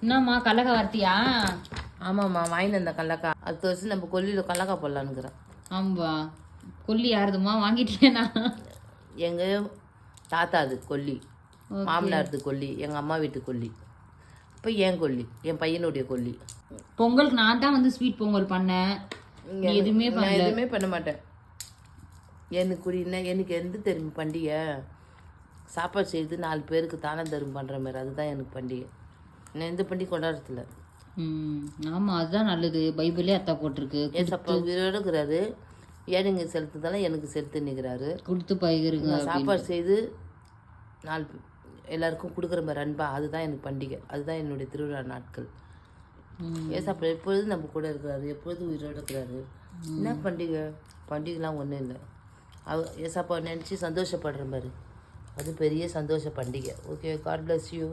என்னம்மா கடலக்காய் வரட்டியா? ஆமாம்மா, வாங்கிட்டு வந்த கடலக்காய். அடுத்த வருஷம் நம்ம கொல்லியில் கடலக்காய் போடலான்னுக்குறேன். ஆம்பா, கொல்லி யாருதுமா வாங்கிட்டேனா? எங்கள் தாத்தாது கொல்லி, மாமனார்து கொல்லி, எங்கள் அம்மா வீட்டு கொல்லி, இப்போ என் கொல்லி, என் பையனுடைய கொல்லி. பொங்கலுக்கு நான் தான் வந்து ஸ்வீட் பொங்கல் பண்ணேன். எதுவுமே பண்ண மாட்டேன். எனக்கு எந்த தெரியும் பண்டிகை? சாப்பாடு செய்து 4 பேருக்கு தானம் தரும் பண்ணுற மாதிரி, அதுதான் எனக்கு பண்டிகை. நான் எந்த பண்டிகை கொண்டாடுறதில்ல. ஆமாம், அதுதான் நல்லது. பைபிளே அத்தா போட்டிருக்கு. ஏசப்பா உயிரோடு இருக்கிறாரு, ஏழைங்க செலுத்துதால எனக்கு செலுத்து நிற்கிறாரு. கொடுத்து பயிருக்கு சாப்பாடு செய்து 4 எல்லாருக்கும் கொடுக்குற மாதிரி அன்பா, அதுதான் எனக்கு பண்டிகை. அதுதான் என்னுடைய திருவிழா நாட்கள். ஏசப்பா எப்பொழுதும் நம்ம கூட இருக்கிறாரு, எப்பொழுதும் உயிரோடு இருக்கிறாரு. என்ன பண்டிகை? பண்டிகைலாம் ஒன்றும் இல்லை. ஏசப்பா நினச்சி சந்தோஷப்படுற மாதிரி, அது பெரிய சந்தோஷ பண்டிகை. Okay, God bless you.